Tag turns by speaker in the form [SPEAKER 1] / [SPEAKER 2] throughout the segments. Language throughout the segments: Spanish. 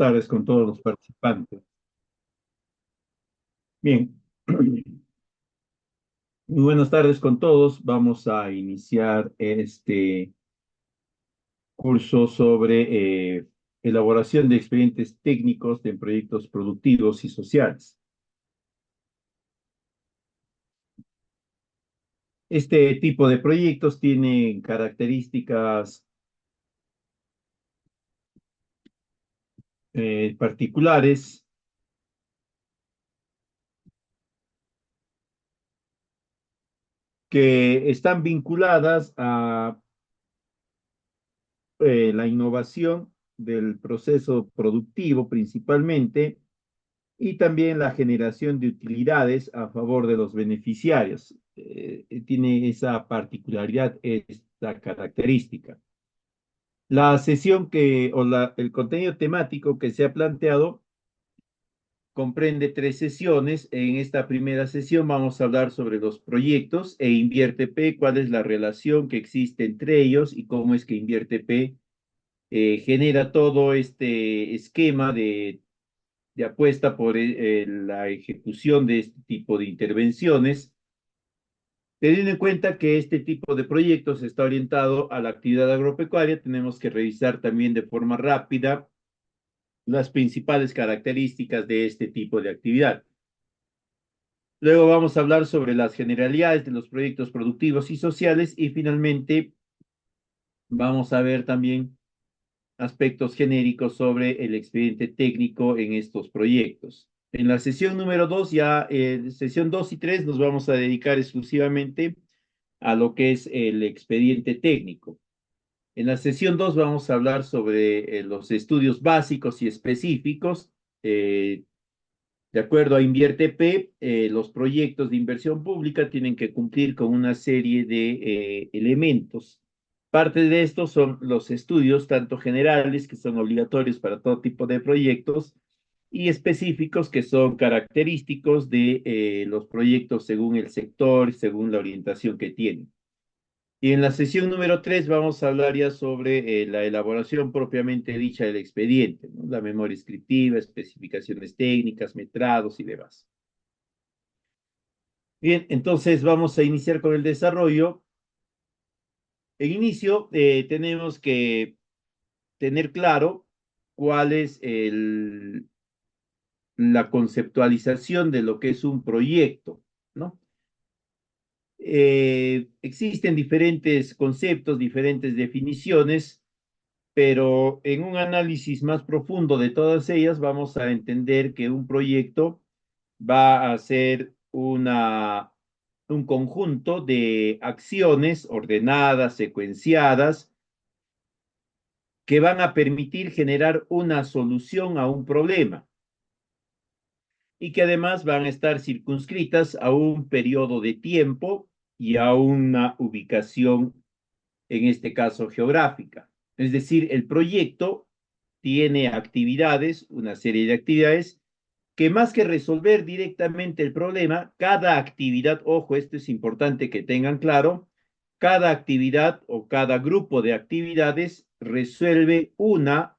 [SPEAKER 1] tardes con todos los participantes. Bien, muy buenas tardes con todos. Vamos a iniciar este curso sobre elaboración de expedientes técnicos de proyectos productivos y sociales. Este tipo de proyectos tienen características particulares que están vinculadas a la innovación del proceso productivo principalmente y también la generación de utilidades a favor de los beneficiarios. Tiene esa particularidad, esta característica. La sesión el contenido temático que se ha planteado comprende 3 sesiones. En esta primera sesión vamos a hablar sobre los proyectos e InvierteP, cuál es la relación que existe entre ellos y cómo es que InvierteP genera todo este esquema de apuesta por la ejecución de este tipo de intervenciones, teniendo en cuenta que este tipo de proyectos está orientado a la actividad agropecuaria. Tenemos que revisar también de forma rápida las principales características de este tipo de actividad. Luego vamos a hablar sobre las generalidades de los proyectos productivos y sociales y finalmente vamos a ver también aspectos genéricos sobre el expediente técnico en estos proyectos. En la sesión número 2, sesión 2 y 3, nos vamos a dedicar exclusivamente a lo que es el expediente técnico. En la sesión 2 vamos a hablar sobre los estudios básicos y específicos. De acuerdo a InvierteP, los proyectos de inversión pública tienen que cumplir con una serie de elementos. Parte de estos son los estudios, tanto generales, que son obligatorios para todo tipo de proyectos, y específicos, que son característicos de los proyectos según el sector, según la orientación que tienen. Y en la sesión número 3 vamos a hablar ya sobre la elaboración propiamente dicha del expediente, ¿no? La memoria descriptiva, especificaciones técnicas, metrados y demás. Bien, entonces vamos a iniciar con el desarrollo. En inicio, tenemos que tener claro cuál es la conceptualización de lo que es un proyecto, ¿no? Existen diferentes conceptos, diferentes definiciones, pero en un análisis más profundo de todas ellas vamos a entender que un proyecto va a ser un conjunto de acciones ordenadas, secuenciadas, que van a permitir generar una solución a un problema y que además van a estar circunscritas a un periodo de tiempo y a una ubicación, en este caso geográfica. Es decir, el proyecto tiene actividades, una serie de actividades, que más que resolver directamente el problema, cada actividad, ojo, esto es importante que tengan claro, cada actividad o cada grupo de actividades resuelve una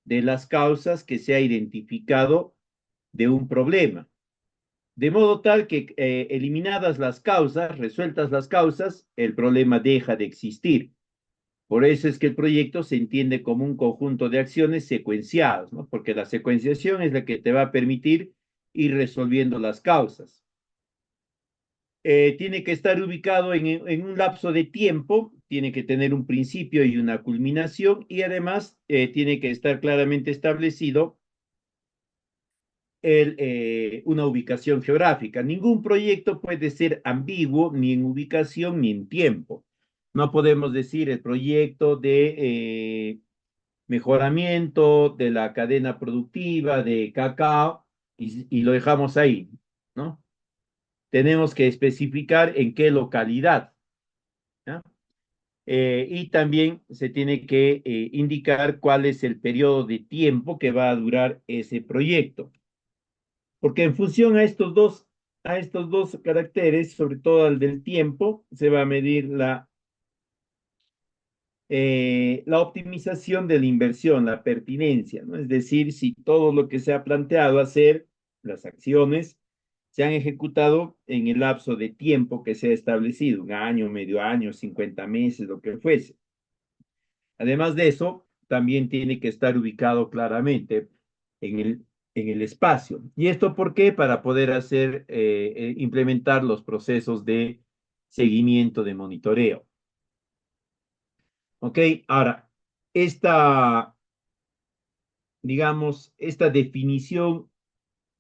[SPEAKER 1] de las causas que se ha identificado de un problema. De modo tal que eliminadas las causas, resueltas las causas, el problema deja de existir. Por eso es que el proyecto se entiende como un conjunto de acciones secuenciadas, ¿no? Porque la secuenciación es la que te va a permitir ir resolviendo las causas. Tiene que estar ubicado en un lapso de tiempo, tiene que tener un principio y una culminación, y además tiene que estar claramente establecido una ubicación geográfica. Ningún proyecto puede ser ambiguo ni en ubicación ni en tiempo. No podemos decir el proyecto de mejoramiento de la cadena productiva de cacao y lo dejamos ahí, ¿no? Tenemos que especificar en qué localidad, ¿ya? Y también se tiene que indicar cuál es el periodo de tiempo que va a durar ese proyecto. Porque en función a estos dos caracteres, sobre todo al del tiempo, se va a medir La optimización de la inversión, la pertinencia, ¿no? Es decir, si todo lo que se ha planteado hacer, las acciones, se han ejecutado en el lapso de tiempo que se ha establecido, un año, medio año, 50 meses, lo que fuese. Además de eso, también tiene que estar ubicado claramente en el espacio. ¿Y esto por qué? Para poder implementar los procesos de seguimiento, de monitoreo. ¿Ok? Ahora, esta, digamos, esta definición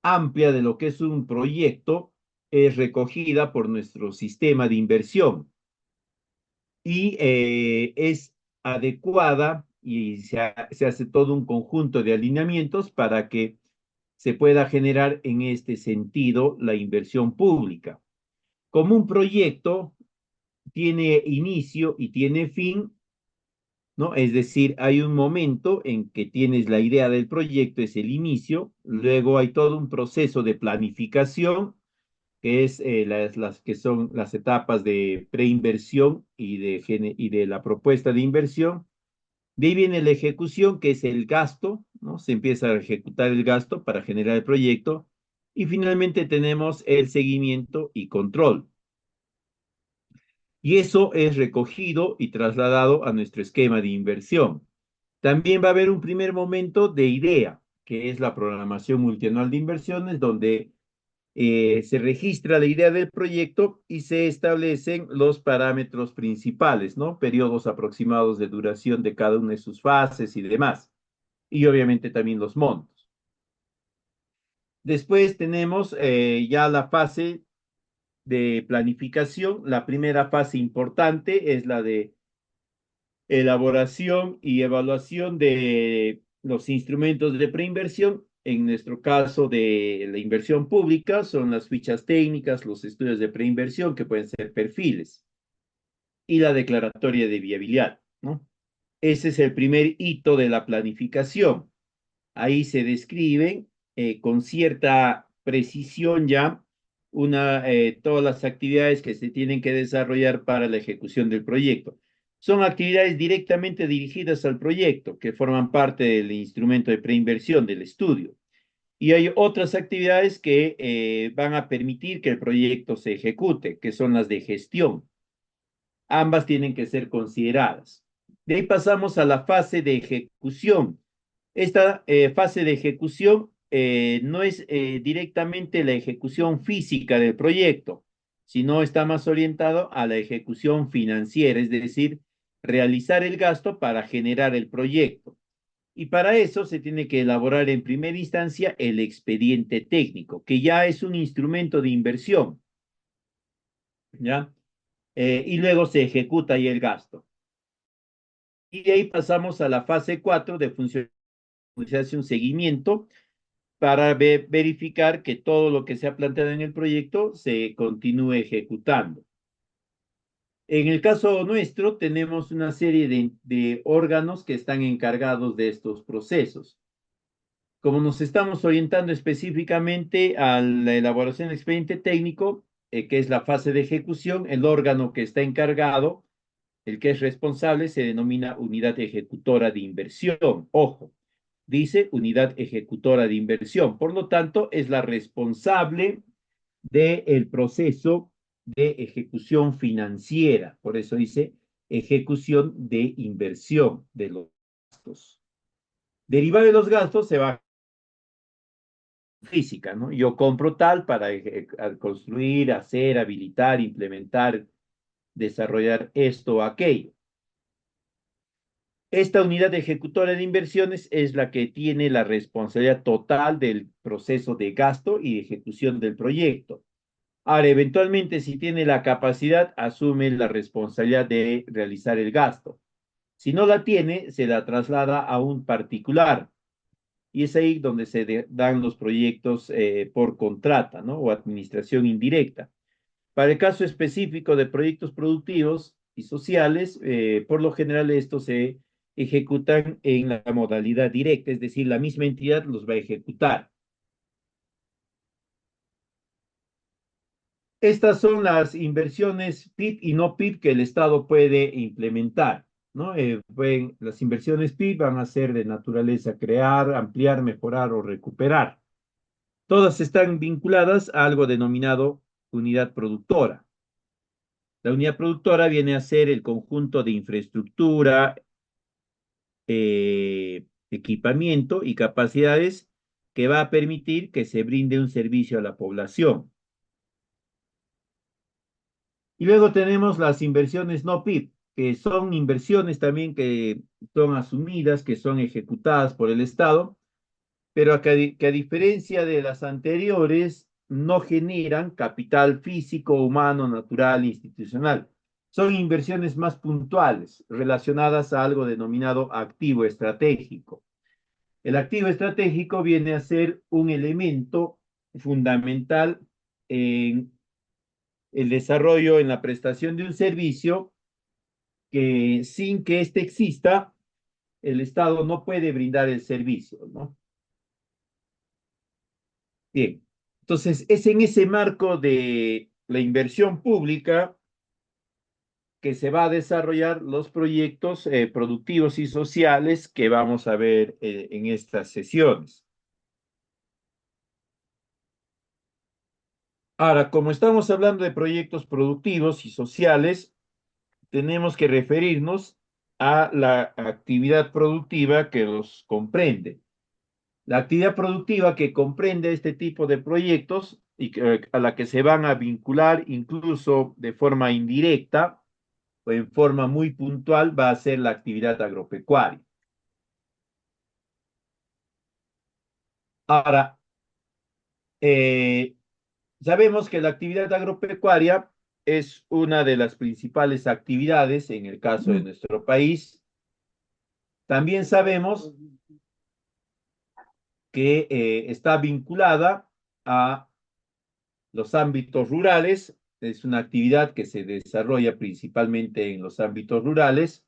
[SPEAKER 1] amplia de lo que es un proyecto es recogida por nuestro sistema de inversión y es adecuada y se hace todo un conjunto de alineamientos para que se pueda generar en este sentido la inversión pública. Como un proyecto tiene inicio y tiene fin, ¿no? Es decir, hay un momento en que tienes la idea del proyecto, es el inicio, luego hay todo un proceso de planificación, que es las que son las etapas de preinversión y de la propuesta de inversión. De ahí viene la ejecución, que es el gasto, ¿no? Se empieza a ejecutar el gasto para generar el proyecto. Y finalmente tenemos el seguimiento y control. Y eso es recogido y trasladado a nuestro esquema de inversión. También va a haber un primer momento de idea, que es la programación multianual de inversiones, donde se registra la idea del proyecto y se establecen los parámetros principales, ¿no? Periodos aproximados de duración de cada una de sus fases y demás. Y obviamente también los montos. Después tenemos ya la fase de planificación. La primera fase importante es la de elaboración y evaluación de los instrumentos de preinversión. En nuestro caso de la inversión pública son las fichas técnicas, los estudios de preinversión que pueden ser perfiles y la declaratoria de viabilidad, ¿no? Ese es el primer hito de la planificación. Ahí se describen con cierta precisión ya todas las actividades que se tienen que desarrollar para la ejecución del proyecto. Son actividades directamente dirigidas al proyecto que forman parte del instrumento de preinversión del estudio. Y hay otras actividades que van a permitir que el proyecto se ejecute, que son las de gestión. Ambas tienen que ser consideradas. De ahí pasamos a la fase de ejecución. Esta fase de ejecución no es directamente la ejecución física del proyecto, sino está más orientado a la ejecución financiera, es decir, realizar el gasto para generar el proyecto. Y para eso se tiene que elaborar en primera instancia el expediente técnico, que ya es un instrumento de inversión, ¿ya? Y luego se ejecuta ahí el gasto. Y de ahí pasamos a la fase 4 de función, se hace un seguimiento para verificar que todo lo que se ha planteado en el proyecto se continúe ejecutando. En el caso nuestro, tenemos una serie de órganos que están encargados de estos procesos. Como nos estamos orientando específicamente a la elaboración del expediente técnico, que es la fase de ejecución, el órgano que está encargado, el que es responsable, se denomina unidad ejecutora de inversión. Ojo, dice unidad ejecutora de inversión. Por lo tanto, es la responsable del proceso de ejecución financiera. Por eso dice ejecución de inversión de los gastos. Derivado de los gastos se va física, ¿no? Yo compro tal para construir, hacer, habilitar, implementar, desarrollar esto o aquello. Esta unidad ejecutora de inversiones es la que tiene la responsabilidad total del proceso de gasto y ejecución del proyecto. Ahora, eventualmente, si tiene la capacidad, asume la responsabilidad de realizar el gasto. Si no la tiene, se la traslada a un particular. Y es ahí donde se dan los proyectos por contrata, ¿no? O administración indirecta. Para el caso específico de proyectos productivos y sociales, por lo general estos se ejecutan en la modalidad directa, es decir, la misma entidad los va a ejecutar. Estas son las inversiones PIB y no PIB que el Estado puede implementar. ¿no? Las inversiones PIB van a ser de naturaleza crear, ampliar, mejorar o recuperar. Todas están vinculadas a algo denominado unidad productora. La unidad productora viene a ser el conjunto de infraestructura, equipamiento y capacidades que va a permitir que se brinde un servicio a la población. Y luego tenemos las inversiones no PIB, que son inversiones también que son asumidas, que son ejecutadas por el Estado, pero que a diferencia de las anteriores, no generan capital físico, humano, natural, institucional. Son inversiones más puntuales, relacionadas a algo denominado activo estratégico. El activo estratégico viene a ser un elemento fundamental en el desarrollo, en la prestación de un servicio que sin que éste exista, el Estado no puede brindar el servicio, ¿no? Bien, entonces es en ese marco de la inversión pública que se va a desarrollar los proyectos productivos y sociales que vamos a ver en estas sesiones. Ahora, como estamos hablando de proyectos productivos y sociales, tenemos que referirnos a la actividad productiva que los comprende. La actividad productiva que comprende este tipo de proyectos y a la que se van a vincular incluso de forma indirecta o en forma muy puntual va a ser la actividad agropecuaria. Ahora, eh, sabemos que la actividad agropecuaria es una de las principales actividades en el caso de nuestro país. También sabemos que está vinculada a los ámbitos rurales, es una actividad que se desarrolla principalmente en los ámbitos rurales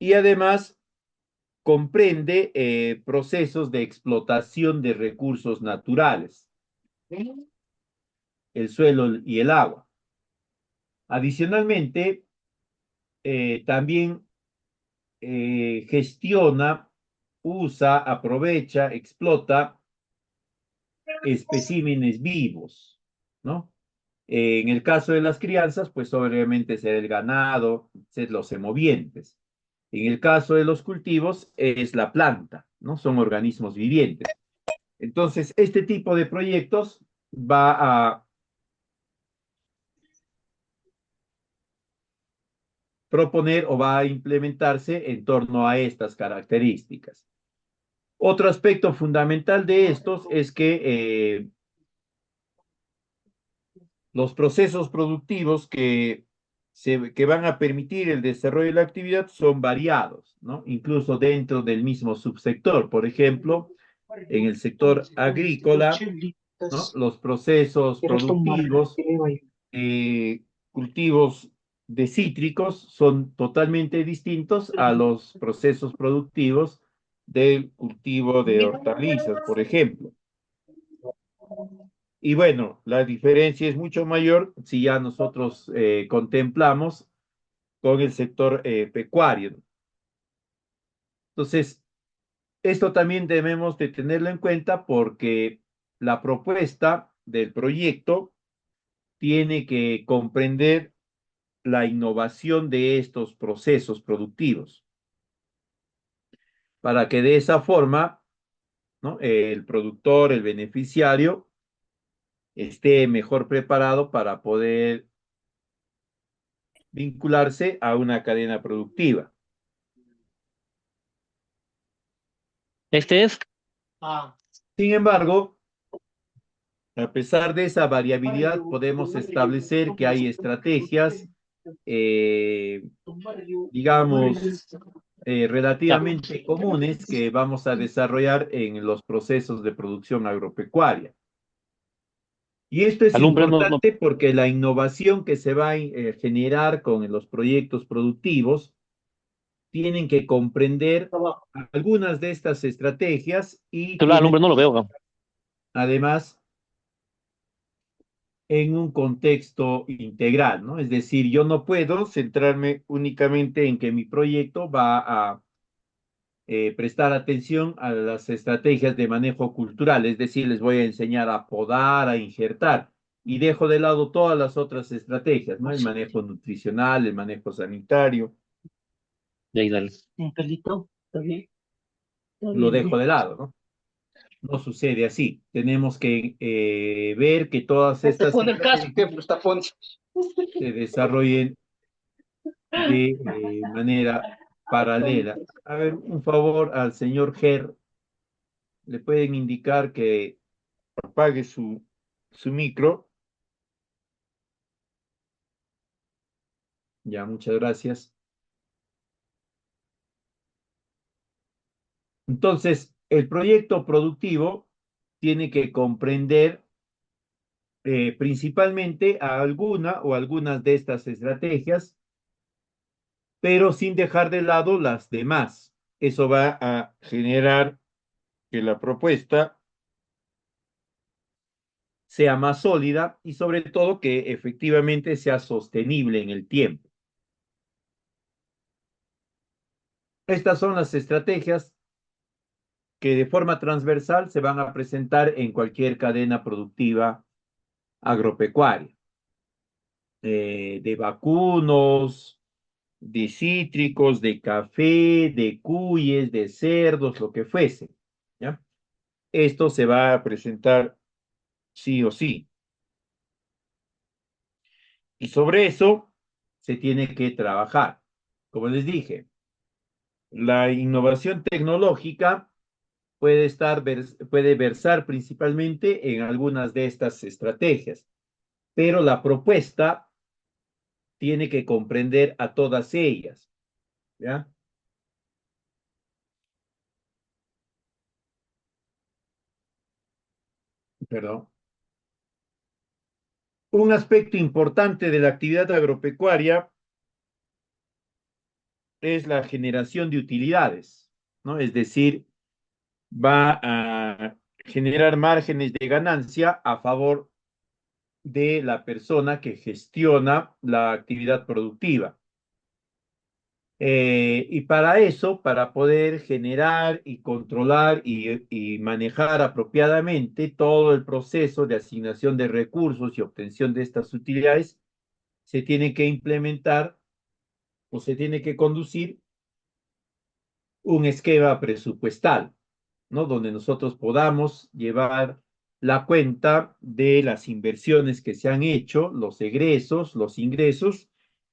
[SPEAKER 1] y además comprende procesos de explotación de recursos naturales, el suelo y el agua. Adicionalmente, también gestiona, usa, aprovecha, explota especímenes vivos, ¿no? En el caso de las crianzas, pues obviamente será el ganado, los semovientes. En el caso de los cultivos, es la planta, ¿no? Son organismos vivientes. Entonces, este tipo de proyectos va a proponer o va a implementarse en torno a estas características. Otro aspecto fundamental de estos es que los procesos productivos que van a permitir el desarrollo de la actividad son variados, ¿no? Incluso dentro del mismo subsector. Por ejemplo, en el sector agrícola, ¿no? Los procesos productivos, cultivos de cítricos son totalmente distintos a los procesos productivos del cultivo de hortalizas, por ejemplo. Y bueno, la diferencia es mucho mayor si ya nosotros contemplamos con el sector pecuario. Entonces, esto también debemos de tenerlo en cuenta porque la propuesta del proyecto tiene que comprender la innovación de estos procesos productivos para que de esa forma, ¿no? El productor, el beneficiario, esté mejor preparado para poder vincularse a una cadena productiva.
[SPEAKER 2] Este es.
[SPEAKER 1] Sin embargo, a pesar de esa variabilidad, podemos establecer que hay estrategias, eh, digamos,
[SPEAKER 2] Ya.
[SPEAKER 1] relativamente comunes que vamos a desarrollar en los procesos de producción agropecuaria. Y esto es
[SPEAKER 2] Alumbre no, no.
[SPEAKER 1] importante porque la innovación que se va a generar con los proyectos productivos tienen que comprender algunas de estas estrategias y
[SPEAKER 2] Celular
[SPEAKER 1] tienen
[SPEAKER 2] alumbre no lo veo.
[SPEAKER 1] además en un contexto integral, ¿no? Es decir, yo no puedo centrarme únicamente en que mi proyecto va a prestar atención a las estrategias de manejo cultural, es decir, les voy a enseñar a podar, a injertar, y dejo de lado todas las otras estrategias, ¿no? El manejo nutricional, el manejo sanitario,
[SPEAKER 2] De ahí dale.
[SPEAKER 3] Carlito, ¿está bien? Está
[SPEAKER 1] lo
[SPEAKER 3] bien,
[SPEAKER 1] dejo
[SPEAKER 3] bien.
[SPEAKER 1] de lado, ¿no? No sucede así. Tenemos que ver que todas
[SPEAKER 3] No te
[SPEAKER 1] estas
[SPEAKER 3] pone el caso,
[SPEAKER 1] estrategias
[SPEAKER 3] ¿qué? Pues está Ponce.
[SPEAKER 1] se desarrollen de manera paralela. A ver, un favor al señor Ger, le pueden indicar que apague su micro. Ya, muchas gracias. Entonces, el proyecto productivo tiene que comprender principalmente a alguna o algunas de estas estrategias, pero sin dejar de lado las demás. Eso va a generar que la propuesta sea más sólida y sobre todo que efectivamente sea sostenible en el tiempo. Estas son las estrategias que de forma transversal se van a presentar en cualquier cadena productiva agropecuaria, de vacunos, de cítricos, de café, de cuyes, de cerdos, lo que fuese, ¿ya? Esto se va a presentar sí o sí. Y sobre eso se tiene que trabajar. Como les dije, la innovación tecnológica puede versar principalmente en algunas de estas estrategias, pero la propuesta tiene que comprender a todas ellas, ¿ya? Perdón. Un aspecto importante de la actividad agropecuaria es la generación de utilidades, ¿no? Es decir, va a generar márgenes de ganancia a favor de la persona que gestiona la actividad productiva. Y para eso, para poder generar y controlar y manejar apropiadamente todo el proceso de asignación de recursos y obtención de estas utilidades, se tiene que implementar o se tiene que conducir un esquema presupuestal, ¿no? Donde nosotros podamos llevar la cuenta de las inversiones que se han hecho, los egresos, los ingresos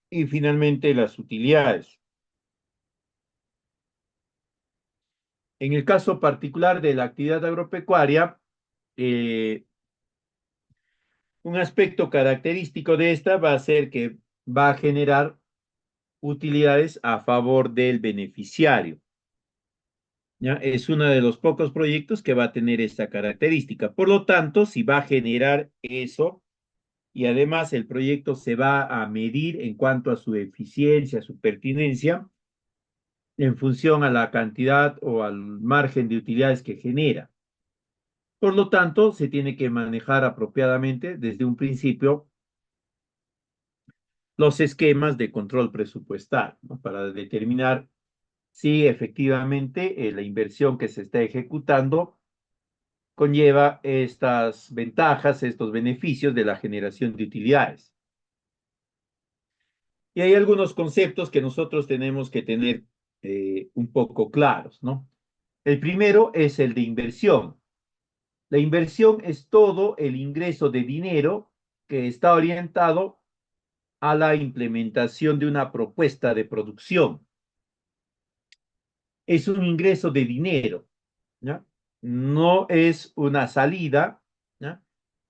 [SPEAKER 1] y finalmente las utilidades. En el caso particular de la actividad agropecuaria, eh, un aspecto característico de esta va a ser que va a generar utilidades a favor del beneficiario. ¿Ya? Es uno de los pocos proyectos que va a tener esta característica. Por lo tanto, si va a generar eso y además el proyecto se va a medir en cuanto a su eficiencia, su pertinencia, en función a la cantidad o al margen de utilidades que genera. Por lo tanto, se tiene que manejar apropiadamente desde un principio los esquemas de control presupuestal, ¿no? Para determinar si efectivamente la inversión que se está ejecutando conlleva estas ventajas, estos beneficios de la generación de utilidades. Y hay algunos conceptos que nosotros tenemos que tener un poco claros, ¿no? El primero es el de inversión. La inversión es todo el ingreso de dinero que está orientado a la implementación de una propuesta de producción. Es un ingreso de dinero, ¿ya? No es una salida, ¿ya?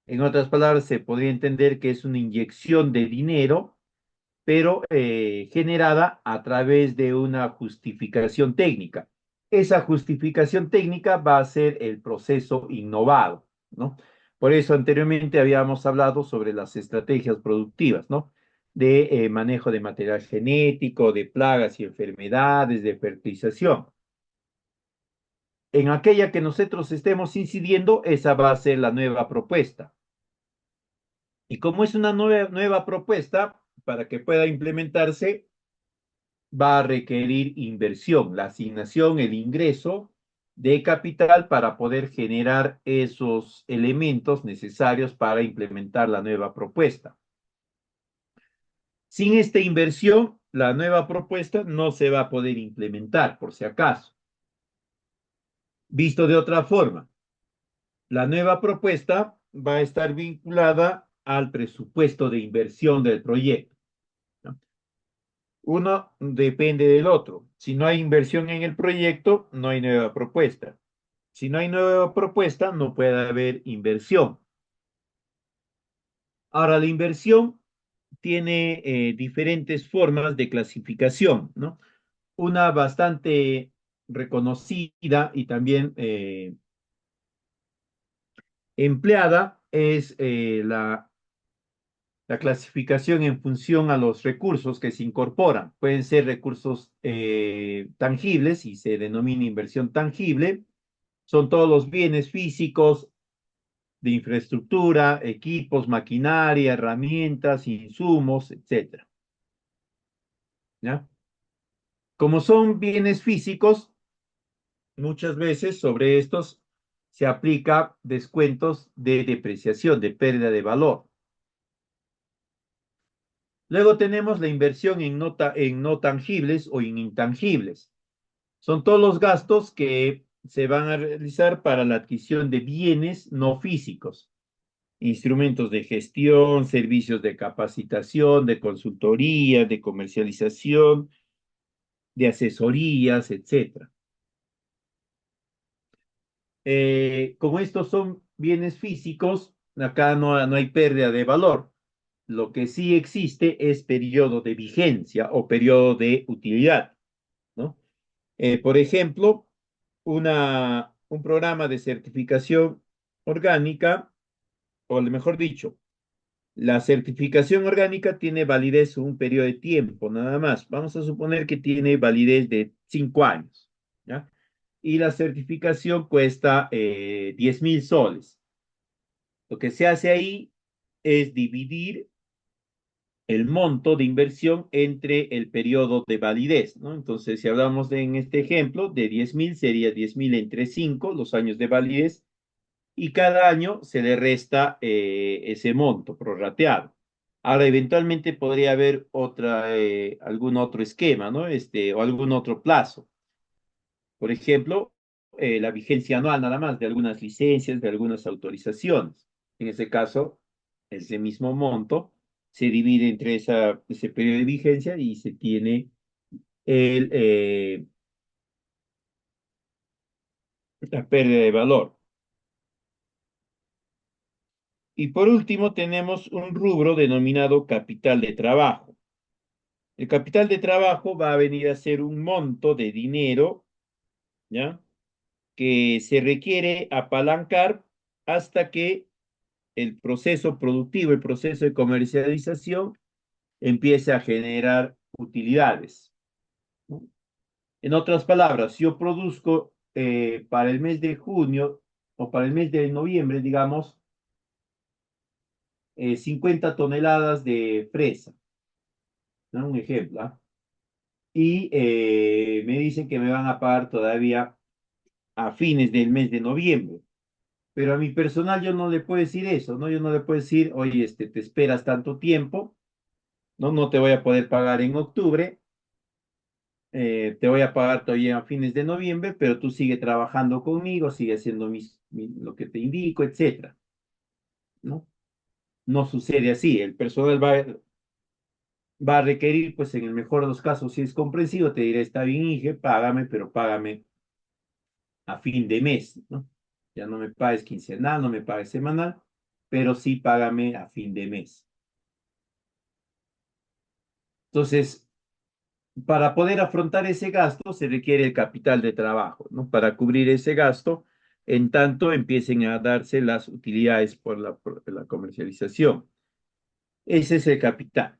[SPEAKER 1] En otras palabras, se podría entender que es una inyección de dinero, pero generada a través de una justificación técnica. Esa justificación técnica va a ser el proceso innovado, ¿no? Por eso anteriormente habíamos hablado sobre las estrategias productivas, ¿no? De manejo de material genético, de plagas y enfermedades, de fertilización. En aquella que nosotros estemos incidiendo, esa va a ser la nueva propuesta. Y como es una nueva propuesta, para que pueda implementarse, va a requerir inversión, la asignación, el ingreso de capital para poder generar esos elementos necesarios para implementar la nueva propuesta. Sin esta inversión, la nueva propuesta no se va a poder implementar, por si acaso. Visto de otra forma, la nueva propuesta va a estar vinculada al presupuesto de inversión del proyecto, ¿no? Uno depende del otro. Si no hay inversión en el proyecto, no hay nueva propuesta. Si no hay nueva propuesta, no puede haber inversión. Ahora, la inversión tiene diferentes formas de clasificación, ¿no? Una bastante reconocida y también empleada es la clasificación en función a los recursos que se incorporan. Pueden ser recursos tangibles y se denomina inversión tangible. Son todos los bienes físicos de infraestructura, equipos, maquinaria, herramientas, insumos, etcétera. ¿Ya? Como son bienes físicos, muchas veces sobre estos se aplica descuentos de depreciación, de pérdida de valor. Luego tenemos la inversión en no tangibles o en intangibles. Son todos los gastos que se van a realizar para la adquisición de bienes no físicos, instrumentos de gestión, servicios de capacitación, de consultoría, de comercialización, de asesorías, etcétera. Como estos son bienes físicos, acá no hay pérdida de valor. Lo que sí existe es periodo de vigencia o periodo de utilidad, ¿no? Por ejemplo, un programa de certificación orgánica, o mejor dicho, la certificación orgánica tiene validez un periodo de tiempo, nada más. Vamos a suponer que tiene validez de 5 años, ¿ya? Y la certificación cuesta 10.000 soles. Lo que se hace ahí es dividir el monto de inversión entre el periodo de validez, ¿no? Entonces, si hablamos en este ejemplo de 10.000, sería 10.000 entre 5, los años de validez, y cada año se le resta ese monto prorrateado. Ahora, eventualmente podría haber algún otro esquema, ¿no? O algún otro plazo. Por ejemplo, la vigencia anual nada más de algunas licencias, de algunas autorizaciones. En ese caso, ese mismo monto se divide entre ese periodo de vigencia y se tiene el, la pérdida de valor. Y por último, tenemos un rubro denominado capital de trabajo. El capital de trabajo va a venir a ser un monto de dinero, ¿ya? Que se requiere apalancar hasta que el proceso productivo, el proceso de comercialización empiece a generar utilidades, ¿no? En otras palabras, si yo produzco para el mes de junio o para el mes de noviembre, digamos, 50 toneladas de fresa, ¿no? Un ejemplo, ¿ah? Y me dicen que me van a pagar todavía a fines del mes de noviembre. Pero a mi personal yo no le puedo decir eso, ¿no? Yo no le puedo decir, oye, te esperas tanto tiempo, ¿no? No te voy a poder pagar en octubre, te voy a pagar todavía a fines de noviembre, pero tú sigue trabajando conmigo, sigue haciendo lo que te indico, etcétera, ¿no? No sucede así. El personal va a requerir, pues en el mejor de los casos, si es comprensivo, te diré, está bien, Inge, págame, pero págame a fin de mes, ¿no? Ya no me pagues quincenal, no me pagues semanal, pero sí págame a fin de mes. Entonces, para poder afrontar ese gasto se requiere el capital de trabajo, ¿no? Para cubrir ese gasto, en tanto empiecen a darse las utilidades por la comercialización. Ese es el capital.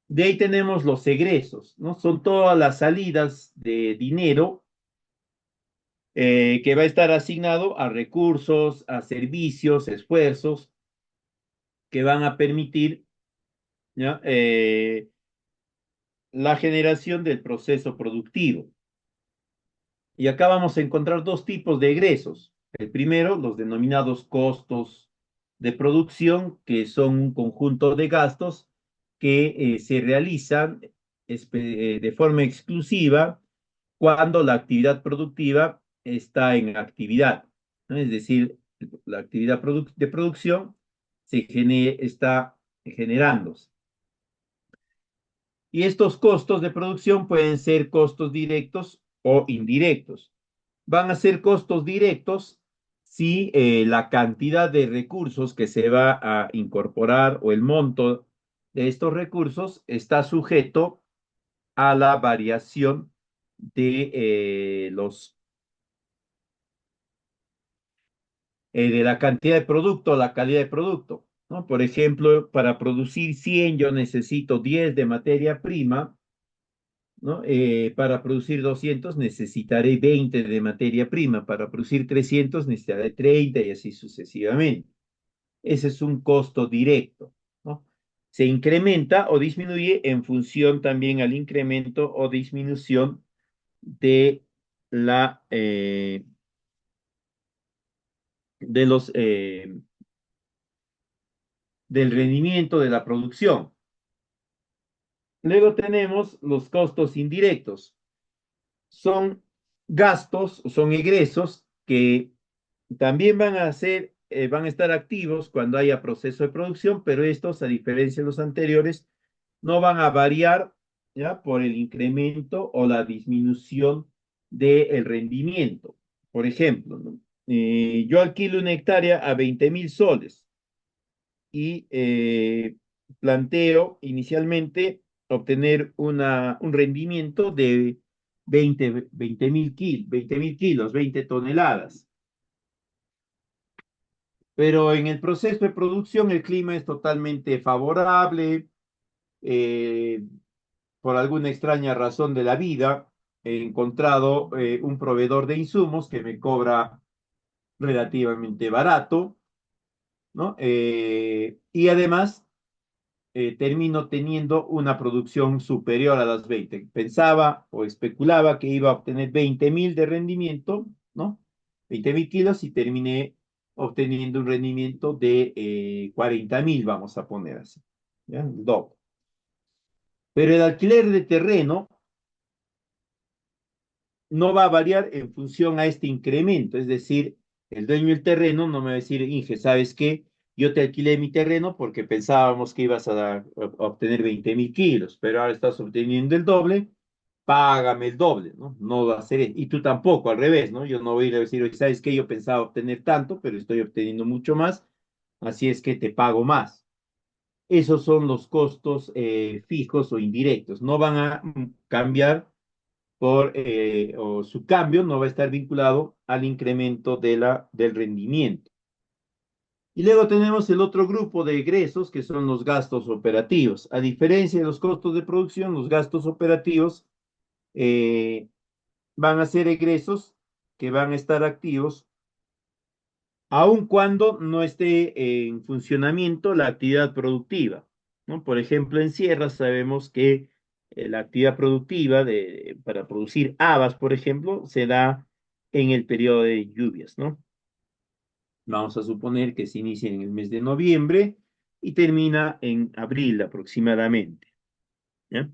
[SPEAKER 1] De ahí tenemos los egresos, ¿no? Son todas las salidas de dinero que va a estar asignado a recursos, a servicios, esfuerzos, que van a permitir, ¿ya? La generación del proceso productivo. Y acá vamos a encontrar dos tipos de egresos. El primero, los denominados costos de producción, que son un conjunto de gastos que se realizan de forma exclusiva cuando la actividad productiva está en actividad, ¿no? Es decir, la actividad de producción está generándose. Y estos costos de producción pueden ser costos directos o indirectos. Van a ser costos directos si la cantidad de recursos que se va a incorporar o el monto de estos recursos está sujeto a la variación de la cantidad de producto o la calidad de producto, ¿no? Por ejemplo, para producir 100 yo necesito 10 de materia prima, ¿no? Para producir 200 necesitaré 20 de materia prima, para producir 300 necesitaré 30 y así sucesivamente. Ese es un costo directo, ¿no? Se incrementa o disminuye en función también al incremento o disminución de la de los del rendimiento de la producción. Luego tenemos los costos indirectos. Son gastos, son egresos que también van a estar activos cuando haya proceso de producción, pero estos, a diferencia de los anteriores, no van a variar, ¿ya? Por el incremento o la disminución del rendimiento. Por ejemplo, ¿no? Yo alquilo una hectárea a 20.000 soles y planteo inicialmente obtener un rendimiento de 20.000 kilos, 20 toneladas. Pero en el proceso de producción el clima es totalmente favorable. eh, por alguna extraña razón de la vida, he encontrado un proveedor de insumos que me cobra relativamente barato, ¿no? Y además termino teniendo una producción superior a las 20. Pensaba o especulaba que iba a obtener 20.000 de rendimiento, ¿no? 20.000 kilos y terminé obteniendo un rendimiento de 40.000, vamos a poner así, ¿ya? El doble. Pero el alquiler de terreno no va a variar en función a este incremento, es decir, el dueño del terreno no me va a decir, Inge, ¿sabes qué? Yo te alquilé mi terreno porque pensábamos que ibas a obtener 20.000 kilos, pero ahora estás obteniendo el doble, págame el doble, ¿no? No va a ser eso. Y tú tampoco, al revés, ¿no? Yo no voy a ir a decir, oye, ¿sabes qué? Yo pensaba obtener tanto, pero estoy obteniendo mucho más, así es que te pago más. Esos son los costos fijos o indirectos. No van a cambiar o su cambio no va a estar vinculado al incremento del rendimiento. Y luego tenemos el otro grupo de egresos que son los gastos operativos. A diferencia de los costos de producción, los gastos operativos eh, van a ser egresos que van a estar activos aun cuando no esté en funcionamiento la actividad productiva, ¿no? Por ejemplo, en sierras sabemos que la actividad productiva para producir habas, por ejemplo, se da en el periodo de lluvias, ¿no? Vamos a suponer que se inicia en el mes de noviembre y termina en abril aproximadamente, ¿ya?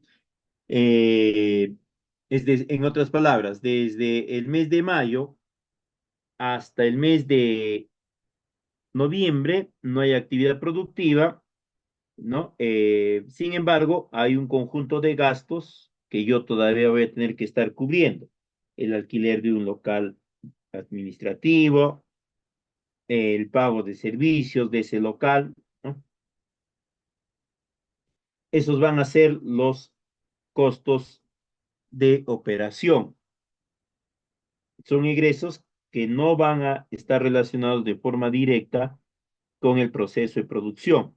[SPEAKER 1] Eh, en otras palabras, desde el mes de mayo hasta el mes de noviembre no hay actividad productiva, ¿no? Sin embargo, hay un conjunto de gastos que yo todavía voy a tener que estar cubriendo. El alquiler de un local administrativo, el pago de servicios de ese local, ¿no? Esos van a ser los costos de operación. Son ingresos que no van a estar relacionados de forma directa con el proceso de producción.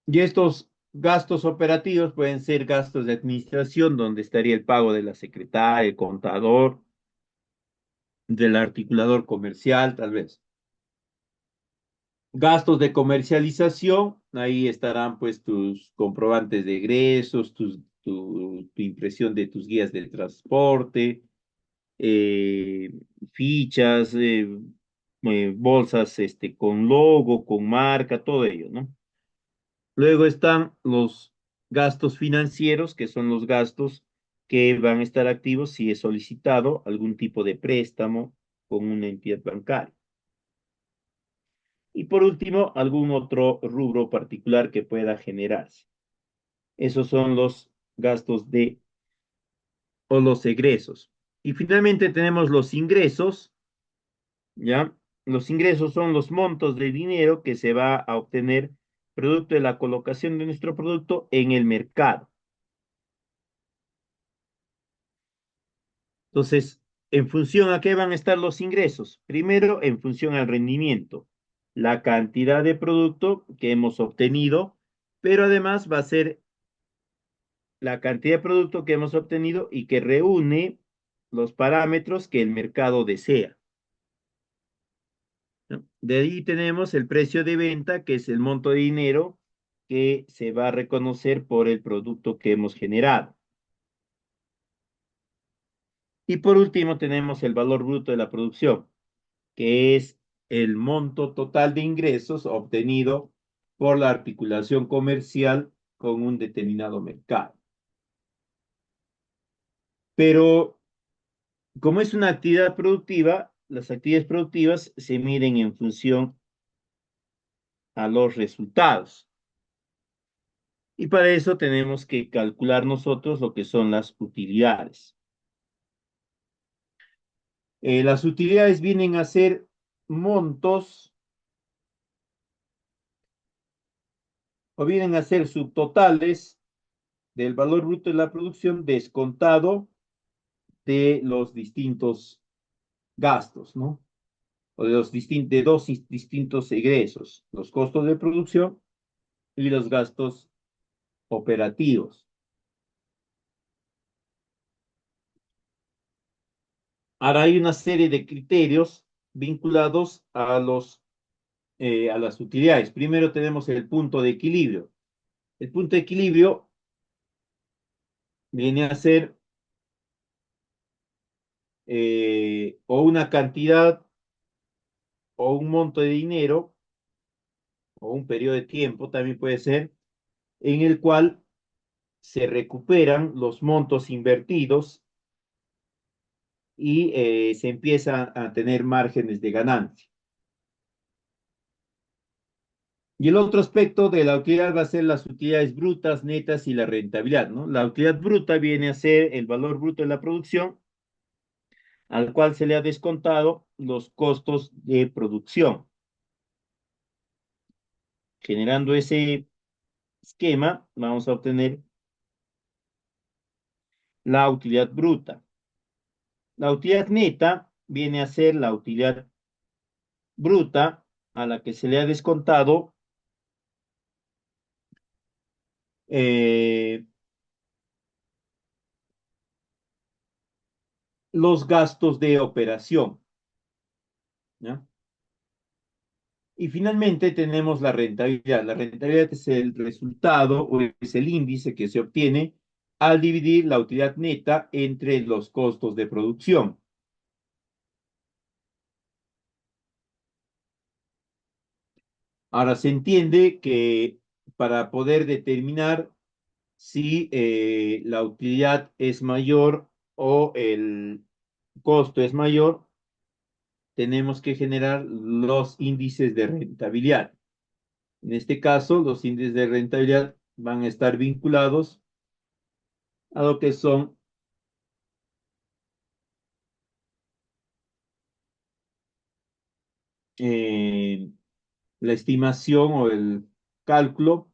[SPEAKER 1] Y estos gastos operativos pueden ser gastos de administración, donde estaría el pago de la secretaria, el contador, del articulador comercial, tal vez. Gastos de comercialización, ahí estarán pues tus comprobantes de egresos, tu impresión de tus guías del transporte, eh, fichas, bolsas con logo, con marca, todo ello, ¿no? Luego están los gastos financieros, que son los gastos que van a estar activos si es solicitado algún tipo de préstamo con una entidad bancaria. Y por último, algún otro rubro particular que pueda generarse. Esos son los gastos de o los egresos. Y finalmente tenemos los ingresos, ¿ya? Los ingresos son los montos de dinero que se va a obtener producto de la colocación de nuestro producto en el mercado. Entonces, ¿en función a qué van a estar los ingresos? Primero, en función al rendimiento, la cantidad de producto que hemos obtenido, pero además va a ser la cantidad de producto que hemos obtenido y que reúne los parámetros que el mercado desea, ¿no? De ahí tenemos el precio de venta, que es el monto de dinero que se va a reconocer por el producto que hemos generado. Y por último tenemos el valor bruto de la producción, que es el monto total de ingresos obtenido por la articulación comercial con un determinado mercado. Pero como es una actividad productiva, las actividades productivas se miden en función a los resultados. Y para eso tenemos que calcular nosotros lo que son las utilidades. Las utilidades vienen a ser montos o vienen a ser subtotales del valor bruto de la producción descontado de los distintos gastos, ¿no? O de de dos distintos egresos, los costos de producción y los gastos operativos. Ahora hay una serie de criterios vinculados a las utilidades. Primero tenemos el punto de equilibrio. El punto de equilibrio viene a ser o una cantidad o un monto de dinero o un periodo de tiempo, también puede ser, en el cual se recuperan los montos invertidos y se empieza a tener márgenes de ganancia. Y el otro aspecto de la utilidad va a ser las utilidades brutas, netas y la rentabilidad, ¿no? La utilidad bruta viene a ser el valor bruto de la producción al cual se le ha descontado los costos de producción. Generando ese esquema, vamos a obtener la utilidad bruta. La utilidad neta viene a ser la utilidad bruta a la que se le ha descontado eh, los gastos de operación, ¿ya? Y finalmente tenemos la rentabilidad. La rentabilidad es el resultado o es el índice que se obtiene al dividir la utilidad neta entre los costos de producción. Ahora se entiende que para poder determinar si la utilidad es mayor o el costo es mayor, tenemos que generar los índices de rentabilidad. En este caso, los índices de rentabilidad van a estar vinculados a lo que son eh, la estimación o el cálculo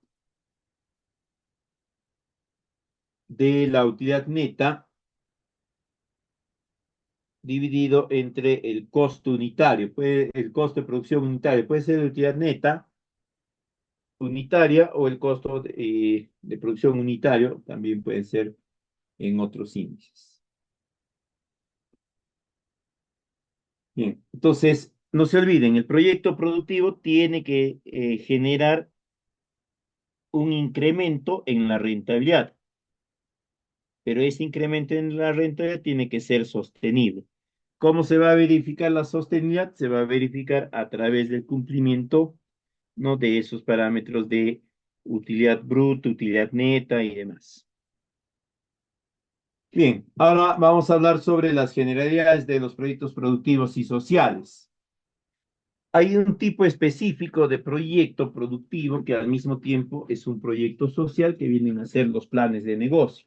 [SPEAKER 1] de la utilidad neta dividido entre el costo unitario, el costo de producción unitario, puede ser la utilidad neta unitaria o el costo de producción unitario, también puede ser en otros índices. Bien, entonces no se olviden, el proyecto productivo tiene que generar un incremento en la rentabilidad, pero ese incremento en la rentabilidad tiene que ser sostenible. ¿Cómo se va a verificar la sostenibilidad? Se va a verificar a través del cumplimiento, ¿no?, de esos parámetros de utilidad bruta, utilidad neta y demás. Bien, ahora vamos a hablar sobre las generalidades de los proyectos productivos y sociales. Hay un tipo específico de proyecto productivo que al mismo tiempo es un proyecto social que vienen a ser los planes de negocio.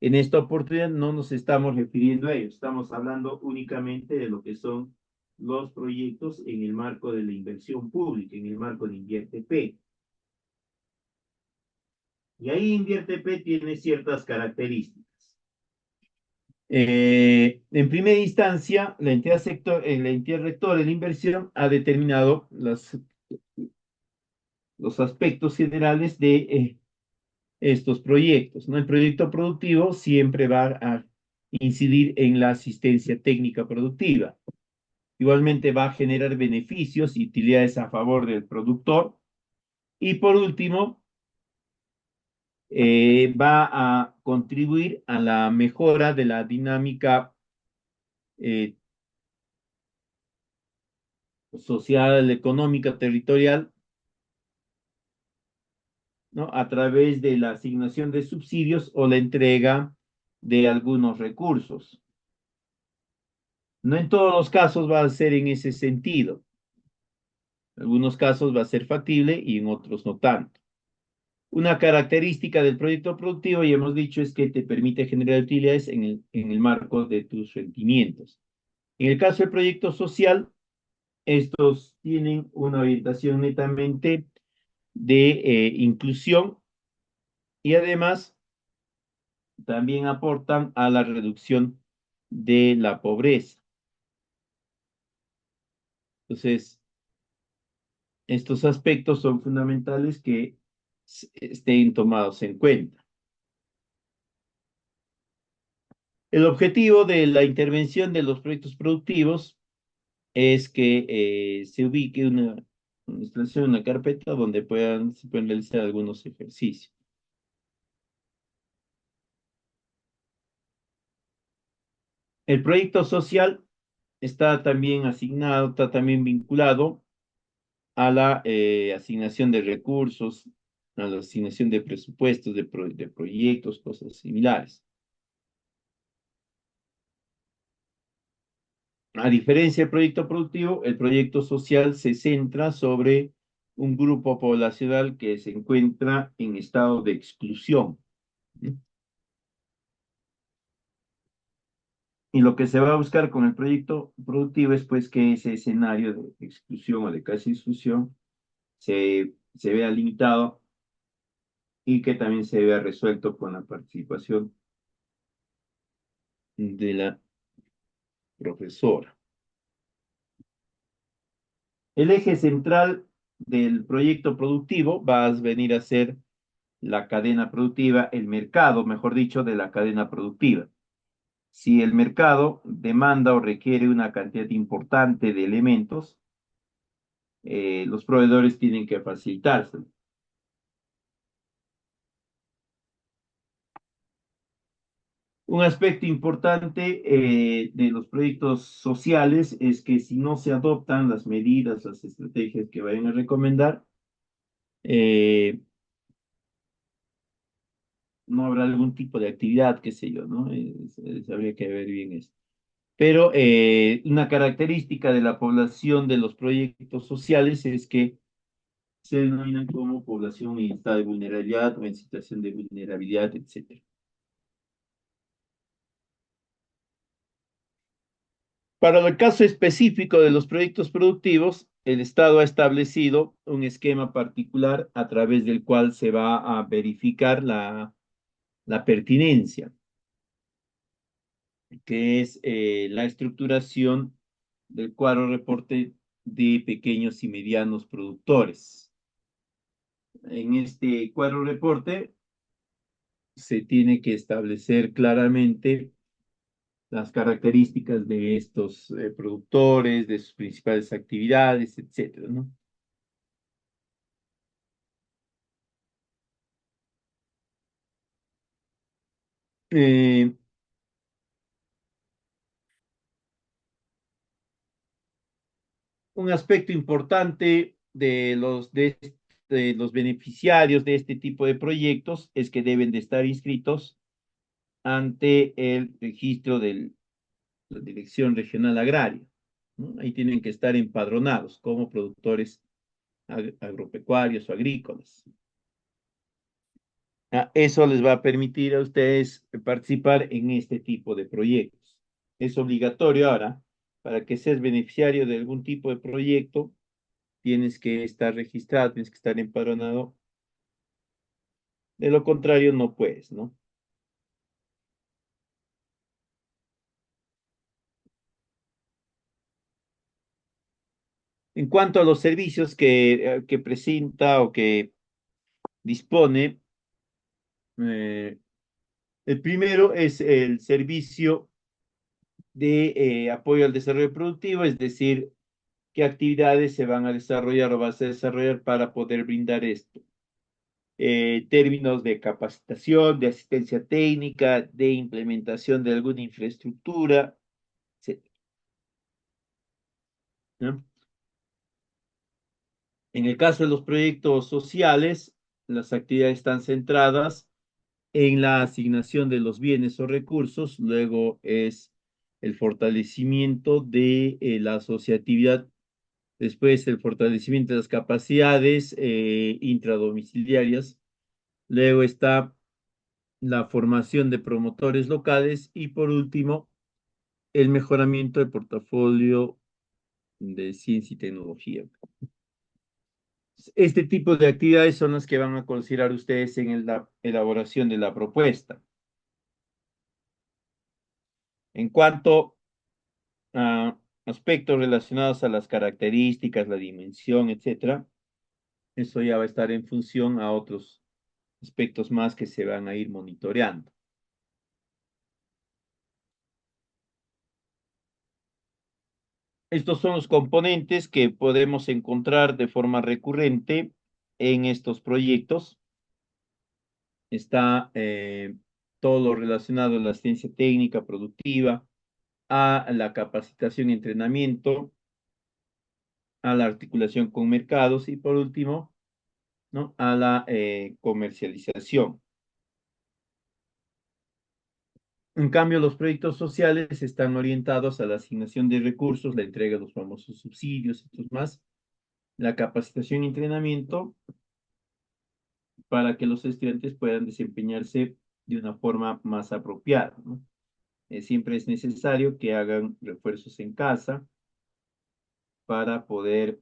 [SPEAKER 1] En esta oportunidad no nos estamos refiriendo a ellos, estamos hablando únicamente de lo que son los proyectos en el marco de la inversión pública, en el marco de InvierteP. Y ahí InvierteP tiene ciertas características. En primera instancia, la entidad rectora de la inversión ha determinado los aspectos generales de estos proyectos, ¿no? El proyecto productivo siempre va a incidir en la asistencia técnica productiva. Igualmente va a generar beneficios y utilidades a favor del productor. Y por último, va a contribuir a la mejora de la dinámica eh, social, económica, territorial, ¿no?, a través de la asignación de subsidios o la entrega de algunos recursos. No en todos los casos va a ser en ese sentido. En algunos casos va a ser factible y en otros no tanto. Una característica del proyecto productivo, ya hemos dicho, es que te permite generar utilidades en el marco de tus rendimientos. En el caso del proyecto social, estos tienen una orientación netamente de inclusión y además también aportan a la reducción de la pobreza. Entonces, estos aspectos son fundamentales que estén tomados en cuenta. El objetivo de la intervención de los proyectos productivos es que se ubique una instalación, una carpeta donde se puedan realizar algunos ejercicios. El proyecto social está también asignado, está también vinculado a la asignación de recursos, a la asignación de presupuestos, de proyectos, cosas similares. A diferencia del proyecto productivo, el proyecto social se centra sobre un grupo poblacional que se encuentra en estado de exclusión. Y lo que se va a buscar con el proyecto productivo es pues que ese escenario de exclusión o de casi exclusión se vea limitado y que también se vea resuelto con la participación de la profesora. El eje central del proyecto productivo va a venir a ser la cadena productiva, el mercado, mejor dicho, de la cadena productiva. Si el mercado demanda o requiere una cantidad importante de elementos, los proveedores tienen que facilitárselo. Un aspecto importante de los proyectos sociales es que si no se adoptan las medidas, las estrategias que vayan a recomendar, eh, no habrá algún tipo de actividad, qué sé yo, ¿no? Habría que ver bien esto. Pero una característica de la población de los proyectos sociales es que se denominan como población en estado de vulnerabilidad o en situación de vulnerabilidad, etc. Para el caso específico de los proyectos productivos, el Estado ha establecido un esquema particular a través del cual se va a verificar la pertinencia, que es la estructuración del cuadro reporte de pequeños y medianos productores. En este cuadro reporte se tiene que establecer claramente las características de estos productores, de sus principales actividades, etcétera, ¿no? Eh, un aspecto importante de los beneficiarios de este tipo de proyectos es que deben de estar inscritos ante el registro de la Dirección Regional Agraria, ¿no? Ahí tienen que estar empadronados como productores agropecuarios o agrícolas. Eso les va a permitir a ustedes participar en este tipo de proyectos. Es obligatorio ahora, para que seas beneficiario de algún tipo de proyecto, tienes que estar registrado, tienes que estar empadronado. De lo contrario, no puedes, ¿no? En cuanto a los servicios que presenta o que dispone, eh, el primero es el servicio de apoyo al desarrollo productivo, es decir, qué actividades se van a desarrollar o vas a desarrollar para poder brindar esto. Términos de capacitación, de asistencia técnica, de implementación de alguna infraestructura, etc. ¿No? En el caso de los proyectos sociales, las actividades están centradas en la asignación de los bienes o recursos, luego es el fortalecimiento de la asociatividad, después el fortalecimiento de las capacidades intradomiciliarias, luego está la formación de promotores locales y por último, el mejoramiento del portafolio de ciencia y tecnología. Este tipo de actividades son las que van a considerar ustedes en la elaboración de la propuesta. En cuanto a aspectos relacionados a las características, la dimensión, etcétera, eso ya va a estar en función a otros aspectos más que se van a ir monitoreando. Estos son los componentes que podemos encontrar de forma recurrente en estos proyectos. Está todo lo relacionado a la ciencia técnica productiva, a la capacitación y entrenamiento, a la articulación con mercados y por último, ¿no? A la comercialización. En cambio, los proyectos sociales están orientados a la asignación de recursos, la entrega de los famosos subsidios y otros más, la capacitación y entrenamiento para que los estudiantes puedan desempeñarse de una forma más apropiada, ¿no? Siempre es necesario que hagan refuerzos en casa para poder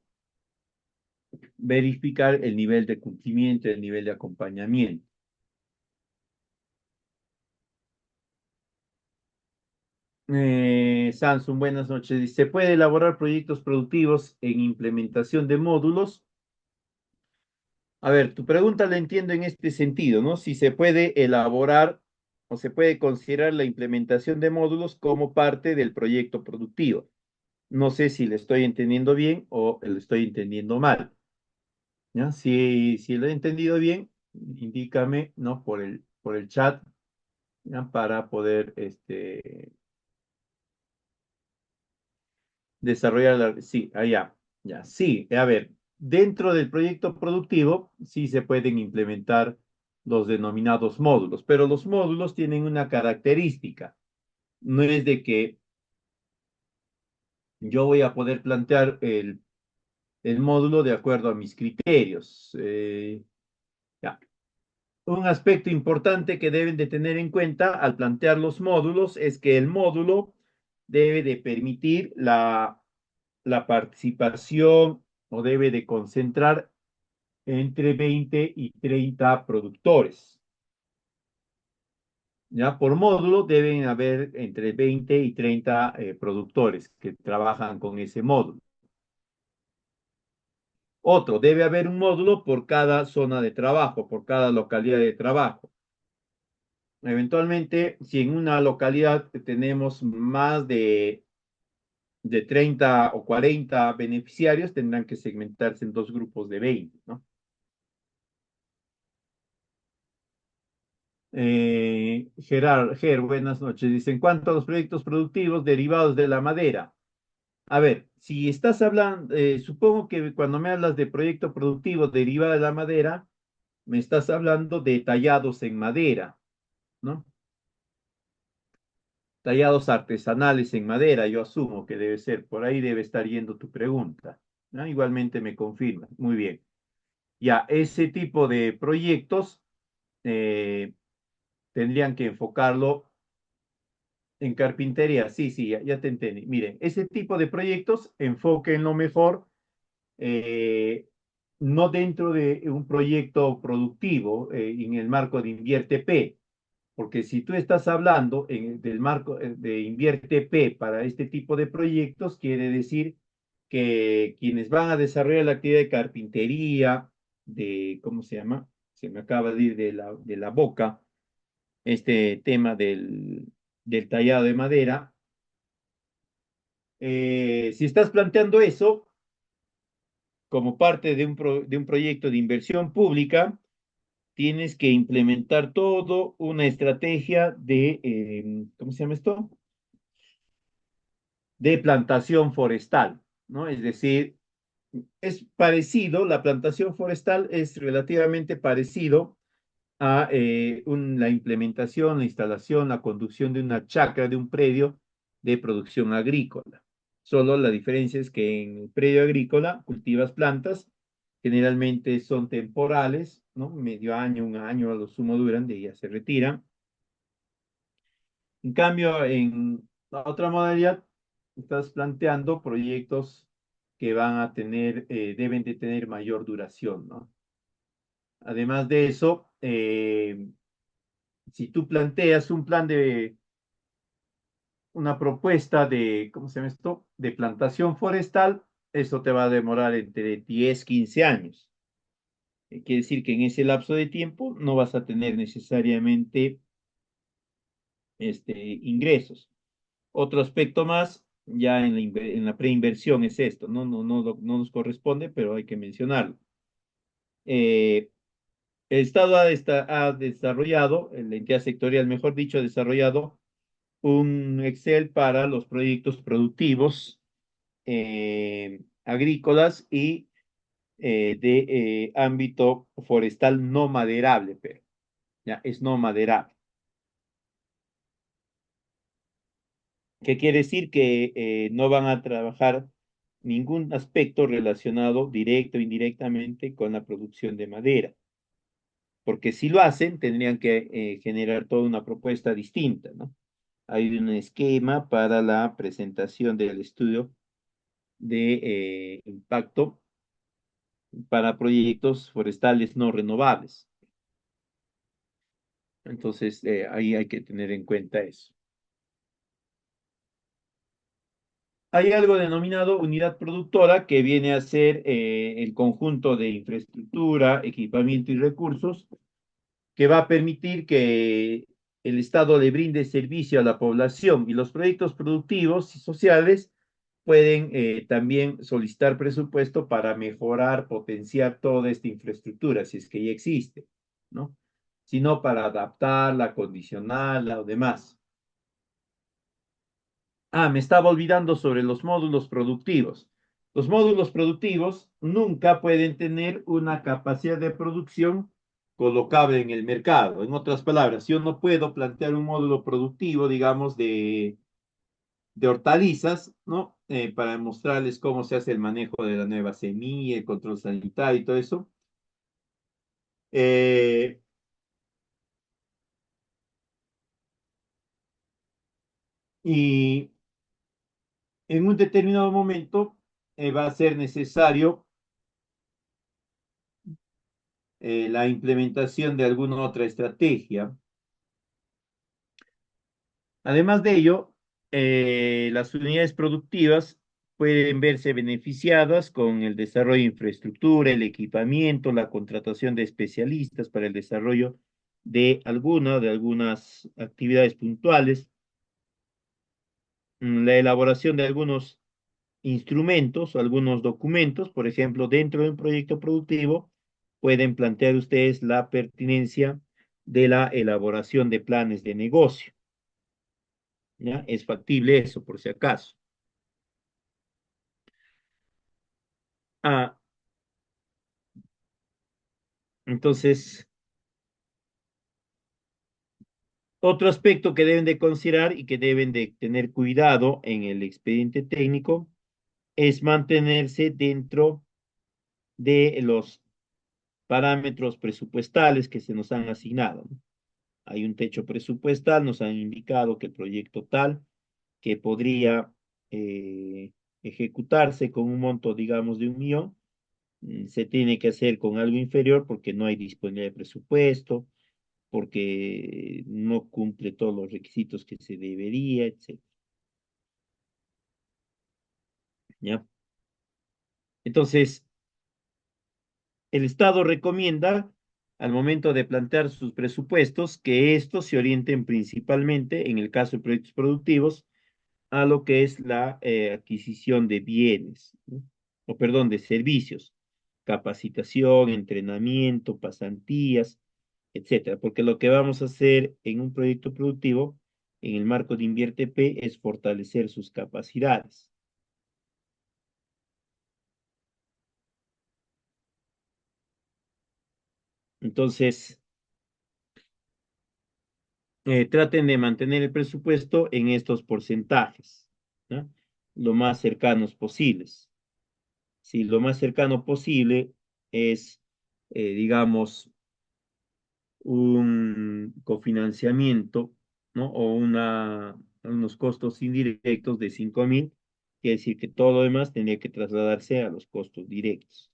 [SPEAKER 1] verificar el nivel de cumplimiento, el nivel de acompañamiento. Samsung, buenas noches. ¿Se puede elaborar proyectos productivos en implementación de módulos? A ver, tu pregunta la entiendo en este sentido, ¿no? Si se puede elaborar o se puede considerar la implementación de módulos como parte del proyecto productivo. No sé si le estoy entendiendo bien o lo estoy entendiendo mal, ¿ya? Si lo he entendido bien, indícame, ¿no? Por el chat, ¿ya? Para poder, desarrollar sí, allá, ya, sí, a ver, dentro del proyecto productivo sí se pueden implementar los denominados módulos, pero los módulos tienen una característica, no es de que yo voy a poder plantear el módulo de acuerdo a mis criterios. Ya. Un aspecto importante que deben de tener en cuenta al plantear los módulos es que el módulo debe de permitir la participación o debe de concentrar entre 20 y 30 productores. Ya por módulo deben haber entre 20 y 30 productores que trabajan con ese módulo. Otro, debe haber un módulo por cada zona de trabajo, por cada localidad de trabajo. Eventualmente, si en una localidad tenemos más de 30 o 40 beneficiarios, tendrán que segmentarse en dos grupos de 20, ¿no? Buenas noches. Dice, en cuanto a los proyectos productivos derivados de la madera, a ver, si estás hablando, supongo que cuando me hablas de proyecto productivo derivado de la madera, me estás hablando de tallados en madera, ¿no? Tallados artesanales en madera, yo asumo que debe ser, por ahí debe estar yendo tu pregunta, ¿no? Igualmente me confirma, muy bien. Ya, ese tipo de proyectos eh, tendrían que enfocarlo en carpintería, sí, sí, ya te entendí. Miren, ese tipo de proyectos enfóquenlo mejor, eh, no dentro de un proyecto productivo en el marco de Invierte P, porque si tú estás hablando del marco de Invierte P para este tipo de proyectos, quiere decir que quienes van a desarrollar la actividad de carpintería, ¿cómo se llama? Se me acaba de ir de la boca este tema del tallado de madera. Si estás planteando eso como parte de un proyecto de inversión pública, tienes que implementar todo una estrategia ¿cómo se llama esto? De plantación forestal, ¿no? Es decir, es parecido, la plantación forestal es relativamente parecido a la implementación, la instalación, la conducción de una chacra, de un predio de producción agrícola. Solo la diferencia es que en el predio agrícola cultivas plantas, generalmente son temporales, ¿no? Medio año, un año a lo sumo duran, de ahí ya se retiran. En cambio, en la otra modalidad, estás planteando proyectos que van a tener, deben de tener mayor duración, ¿no? Además de eso, si tú planteas un plan una propuesta de, ¿cómo se llama esto? De plantación forestal, eso te va a demorar entre 10, 15 años. Quiere decir que en ese lapso de tiempo no vas a tener necesariamente ingresos. Otro aspecto más, ya en la preinversión es esto, no nos corresponde, pero hay que mencionarlo. El Estado ha desarrollado, la entidad sectorial, mejor dicho, ha desarrollado un Excel para los proyectos productivos agrícolas y de ámbito forestal no maderable, pero ya es no maderable. ¿Qué quiere decir? Que no van a trabajar ningún aspecto relacionado directo o indirectamente con la producción de madera, porque si lo hacen, tendrían que generar toda una propuesta distinta, ¿no? Hay un esquema para la presentación del estudio de impacto para proyectos forestales no renovables. Entonces, ahí hay que tener en cuenta eso. Hay algo denominado unidad productora que viene a ser el conjunto de infraestructura, equipamiento y recursos que va a permitir que el Estado le brinde servicio a la población y los proyectos productivos y sociales pueden también solicitar presupuesto para mejorar, potenciar toda esta infraestructura, si es que ya existe, ¿no? Sino para adaptarla, acondicionarla o demás. Ah, me estaba olvidando sobre los módulos productivos. Los módulos productivos nunca pueden tener una capacidad de producción colocable en el mercado. En otras palabras, yo no puedo plantear un módulo productivo, digamos, de hortalizas, ¿no? Para mostrarles cómo se hace el manejo de la nueva semilla, el control sanitario y todo eso. Eh, y en un determinado momento va a ser necesario la implementación de alguna otra estrategia. Además de ello, las unidades productivas pueden verse beneficiadas con el desarrollo de infraestructura, el equipamiento, la contratación de especialistas para el desarrollo de algunas actividades puntuales, la elaboración de algunos instrumentos o algunos documentos, por ejemplo, dentro de un proyecto productivo, pueden plantear ustedes la pertinencia de la elaboración de planes de negocio. ¿Ya? Es factible eso, por si acaso. Ah, entonces, otro aspecto que deben de considerar y que deben de tener cuidado en el expediente técnico es mantenerse dentro de los parámetros presupuestales que se nos han asignado, ¿no? Hay un techo presupuestal, nos han indicado que el proyecto tal que podría eh, ejecutarse con un monto, digamos, de 1 millón, se tiene que hacer con algo inferior porque no hay disponibilidad de presupuesto, porque no cumple todos los requisitos que se debería, etc. ¿Ya? Entonces, el Estado recomienda al momento de plantear sus presupuestos que estos se orienten principalmente, en el caso de proyectos productivos, a lo que es la adquisición de bienes, ¿no? O perdón, de servicios, capacitación, entrenamiento, pasantías, etcétera, porque lo que vamos a hacer en un proyecto productivo, en el marco de Invierte P, es fortalecer sus capacidades. Entonces, traten de mantener el presupuesto en estos porcentajes, ¿no? Lo más cercanos posibles. Si lo más cercano posible es, digamos, un cofinanciamiento, ¿no? O unos costos indirectos de 5.000, quiere decir que todo lo demás tendría que trasladarse a los costos directos.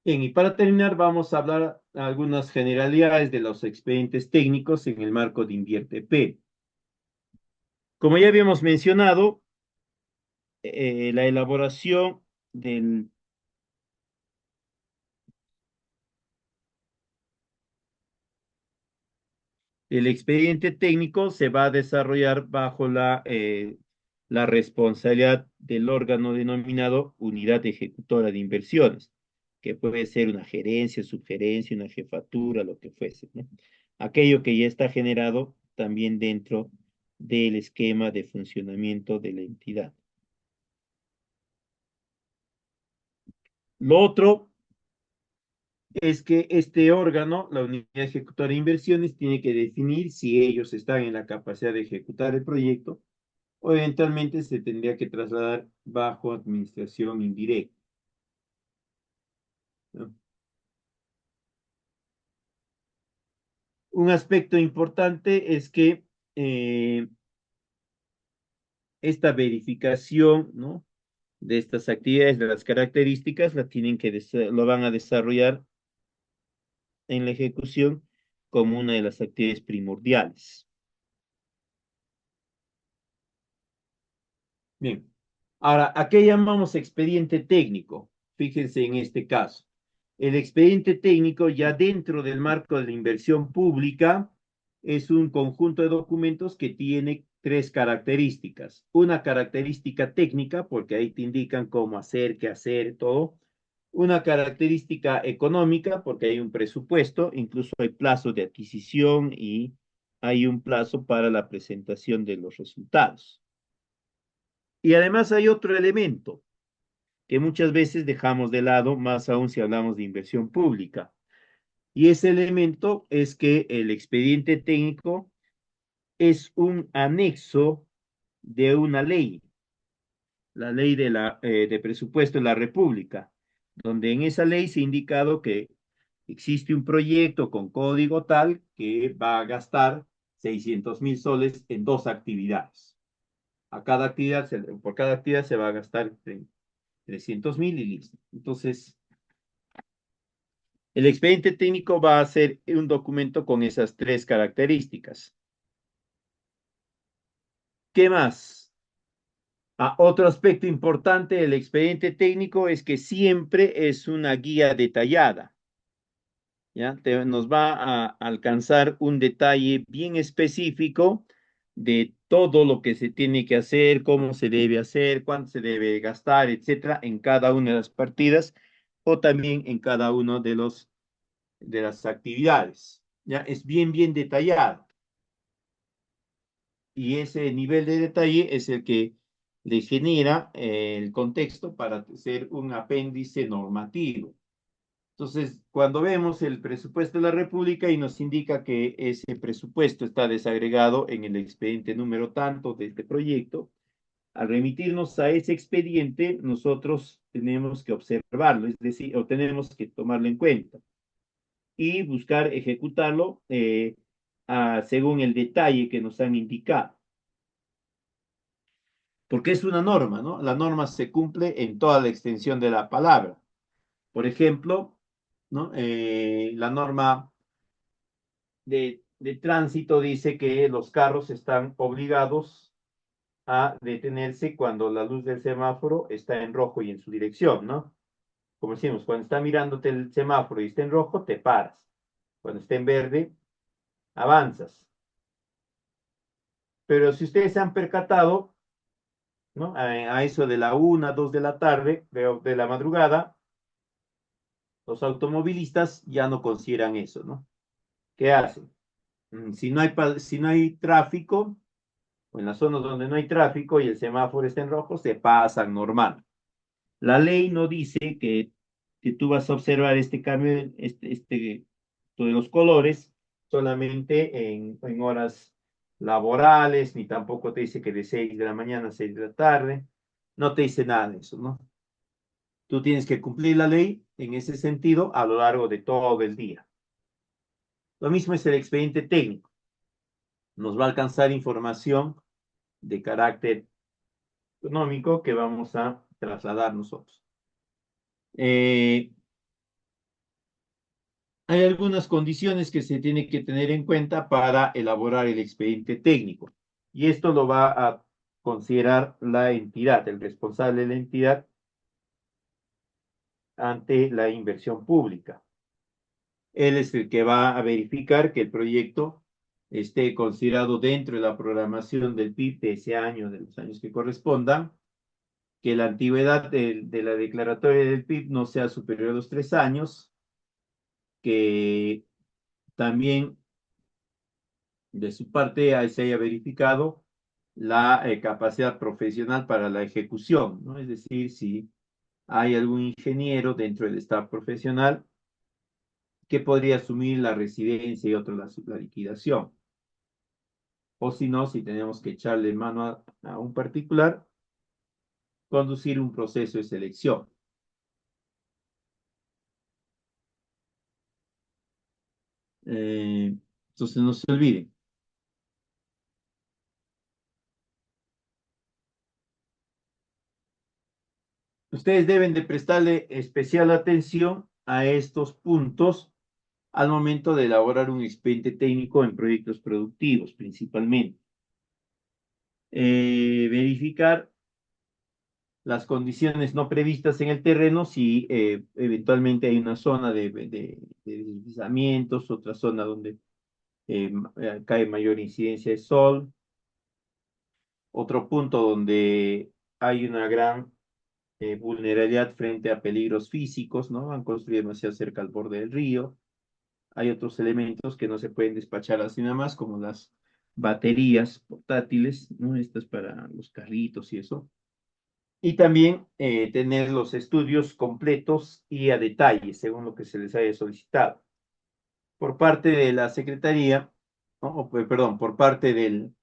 [SPEAKER 1] Bien, y para terminar, vamos a hablar algunas generalidades de los expedientes técnicos en el marco de Invierte P. Como ya habíamos mencionado, la elaboración del El expediente técnico se va a desarrollar bajo la responsabilidad del órgano denominado Unidad Ejecutora de Inversiones, que puede ser una gerencia, subgerencia, una jefatura, lo que fuese, ¿no? Aquello que ya está generado también dentro del esquema de funcionamiento de la entidad. Lo otro es que este órgano, la Unidad Ejecutora de Inversiones, tiene que definir si ellos están en la capacidad de ejecutar el proyecto o eventualmente se tendría que trasladar bajo administración indirecta, ¿no? Un aspecto importante es que esta verificación, ¿no? De estas actividades, de las características, lo van a desarrollar en la ejecución como una de las actividades primordiales. Bien. Ahora, ¿a qué llamamos expediente técnico? Fíjense en este caso. El expediente técnico, ya dentro del marco de la inversión pública, es un conjunto de documentos que tiene tres características. Una característica técnica, porque ahí te indican cómo hacer, qué hacer, todo. Una característica económica, porque hay un presupuesto, incluso hay plazo de adquisición y hay un plazo para la presentación de los resultados. Y además hay otro elemento que muchas veces dejamos de lado, más aún si hablamos de inversión pública. Y ese elemento es que el expediente técnico es un anexo de una ley, la ley de presupuesto de la República, donde en esa ley se ha indicado que existe un proyecto con código tal que va a gastar 600.000 soles en dos actividades. Por cada actividad se va a gastar 300.000 y listo. Entonces, el expediente técnico va a ser un documento con esas tres características. ¿Qué más? Otro aspecto importante del expediente técnico es que siempre es una guía detallada. ¿Ya? Nos va a alcanzar un detalle bien específico de todo lo que se tiene que hacer, cómo se debe hacer, cuánto se debe gastar, etcétera, en cada una de las partidas o también en cada uno de las actividades. ¿Ya? Es bien detallado. Y ese nivel de detalle es el que le genera el contexto para ser un apéndice normativo. Entonces, cuando vemos el presupuesto de la República y nos indica que ese presupuesto está desagregado en el expediente número tanto de este proyecto, al remitirnos a ese expediente, nosotros tenemos que observarlo, es decir, o tenemos que tomarlo en cuenta y buscar ejecutarlo según el detalle que nos han indicado. Porque es una norma, ¿no? La norma se cumple en toda la extensión de la palabra. Por ejemplo, ¿no? La norma de tránsito dice que los carros están obligados a detenerse cuando la luz del semáforo está en rojo y en su dirección, ¿no? Como decimos, cuando está mirándote el semáforo y está en rojo, te paras. Cuando está en verde, avanzas. Pero si ustedes se han percatado, ¿no? A eso de la 1, 2 de la tarde, de la madrugada, los automovilistas ya no consideran eso, ¿no? ¿Qué hacen? Si no hay tráfico, o en las zonas donde no hay tráfico y el semáforo está en rojo, se pasan normal. La ley no dice que tú vas a observar este cambio, de los colores solamente en horas laborales, ni tampoco te dice que de 6 de la mañana a 6 de la tarde, no te dice nada de eso, ¿no? Tú tienes que cumplir la ley en ese sentido a lo largo de todo el día. Lo mismo es el expediente técnico. Nos va a alcanzar información de carácter económico que vamos a trasladar nosotros. Hay algunas condiciones que se tiene que tener en cuenta para elaborar el expediente técnico y esto lo va a considerar la entidad, el responsable de la entidad ante la inversión pública. Él es el que va a verificar que el proyecto esté considerado dentro de la programación del PIB de ese año, de los años que correspondan, que la antigüedad de la declaratoria del PIB no sea superior a los 3 años, que también de su parte se haya verificado la capacidad profesional para la ejecución, ¿no? Es decir, si hay algún ingeniero dentro del staff profesional que podría asumir la residencia y otro la liquidación. O si no, si tenemos que echarle mano a un particular, conducir un proceso de selección. Entonces no se olviden. Ustedes deben de prestarle especial atención a estos puntos al momento de elaborar un expediente técnico en proyectos productivos, principalmente. Verificar las condiciones no previstas en el terreno, si eventualmente hay una zona de deslizamientos, otra zona donde cae mayor incidencia de sol, otro punto donde hay una gran vulnerabilidad frente a peligros físicos, ¿no? Han construido demasiado cerca al borde del río. Hay otros elementos que no se pueden despachar así nada más, como las baterías portátiles, ¿no? Estas para los carritos y eso. Y también tener los estudios completos y a detalle, según lo que se les haya solicitado. Por parte de la Secretaría, ¿no? Perdón, por parte del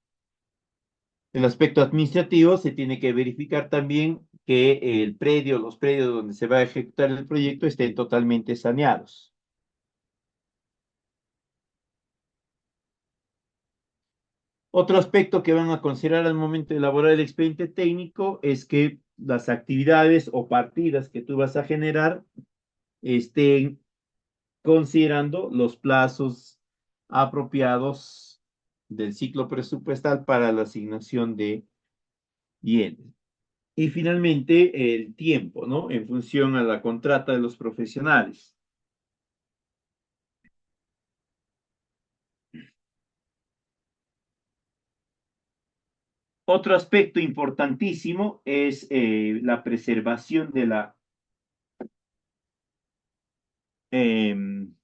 [SPEAKER 1] aspecto administrativo, se tiene que verificar también que los predios donde se va a ejecutar el proyecto estén totalmente saneados. Otro aspecto que van a considerar al momento de elaborar el expediente técnico es que las actividades o partidas que tú vas a generar estén considerando los plazos apropiados del ciclo presupuestal para la asignación de bienes. Y finalmente, el tiempo, ¿no? En función a la contrata de los profesionales. Otro aspecto importantísimo es la preservación em,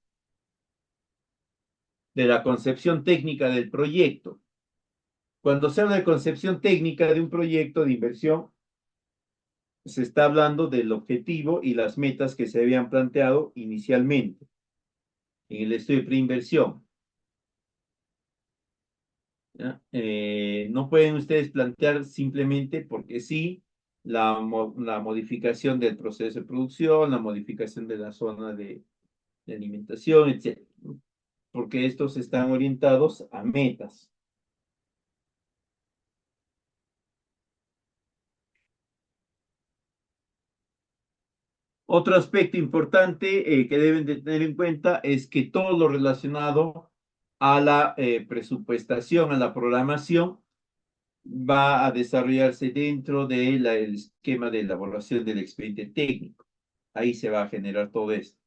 [SPEAKER 1] de la concepción técnica del proyecto. Cuando se habla de concepción técnica de un proyecto de inversión, se está hablando del objetivo y las metas que se habían planteado inicialmente en el estudio de preinversión. No pueden ustedes plantear simplemente porque sí la modificación del proceso de producción, la modificación de la zona de alimentación, etc. Porque estos están orientados a metas. Otro aspecto importante que deben de tener en cuenta es que todo lo relacionado a la presupuestación, a la programación, va a desarrollarse dentro del esquema de elaboración del expediente técnico. Ahí se va a generar todo esto.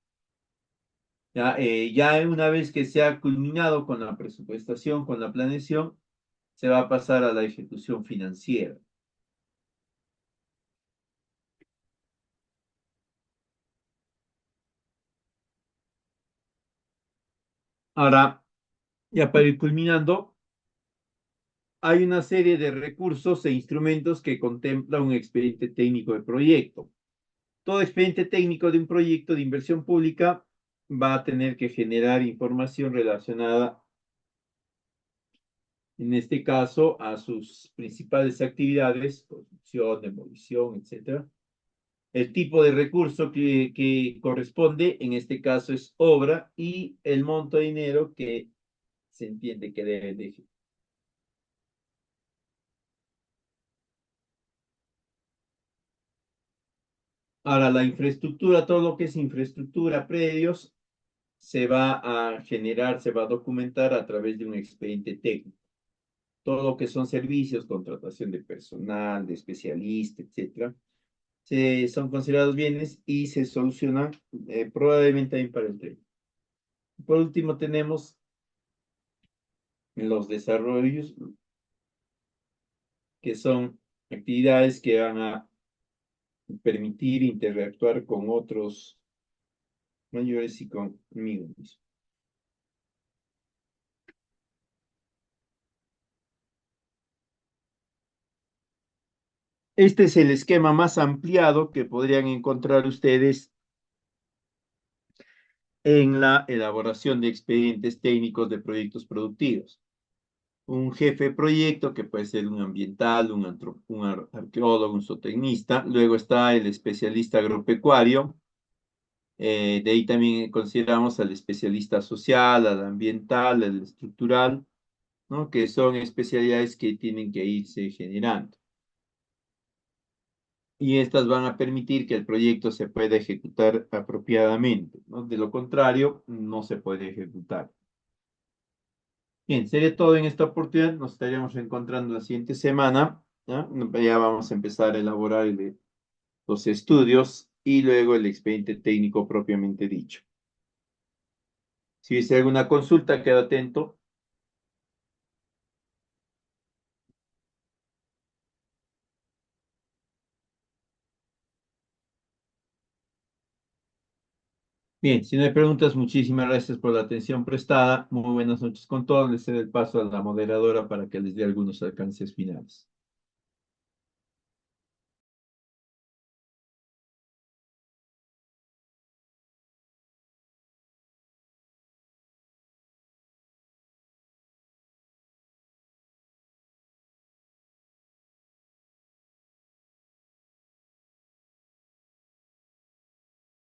[SPEAKER 1] Ya una vez que se ha culminado con la presupuestación, con la planeación, se va a pasar a la ejecución financiera. Ahora, ya para ir culminando, hay una serie de recursos e instrumentos que contempla un expediente técnico de proyecto. Todo expediente técnico de un proyecto de inversión pública va a tener que generar información relacionada, en este caso, a sus principales actividades, construcción, demolición, etcétera. El tipo de recurso que corresponde, en este caso, es obra y el monto de dinero que se entiende que debe de. Ahora, la infraestructura, todo lo que es infraestructura, predios, se va a generar, se va a documentar a través de un expediente técnico. Todo lo que son servicios, contratación de personal, de especialistas, etcétera, son considerados bienes y se solucionan probablemente también para el tren. Por último, tenemos los desarrollos, que son actividades que van a permitir interactuar con otros mayores y conmigo mismo. Este es el esquema más ampliado que podrían encontrar ustedes en la elaboración de expedientes técnicos de proyectos productivos. Un jefe de proyecto que puede ser un ambiental, un arqueólogo, un zootecnista. Luego está el especialista agropecuario. De ahí también consideramos al especialista social, al ambiental, al estructural, ¿no? Que son especialidades que tienen que irse generando. Y estas van a permitir que el proyecto se pueda ejecutar apropiadamente, ¿no? De lo contrario, no se puede ejecutar. Bien, sería todo en esta oportunidad. Nos estaríamos encontrando la siguiente semana. ¿Ya? Ya vamos a empezar a elaborar los estudios y luego el expediente técnico propiamente dicho. Si hubiese alguna consulta, quedo atento. Bien, si no hay preguntas, muchísimas gracias por la atención prestada. Muy buenas noches con todos. Les cedo el paso a la moderadora para que les dé algunos alcances finales.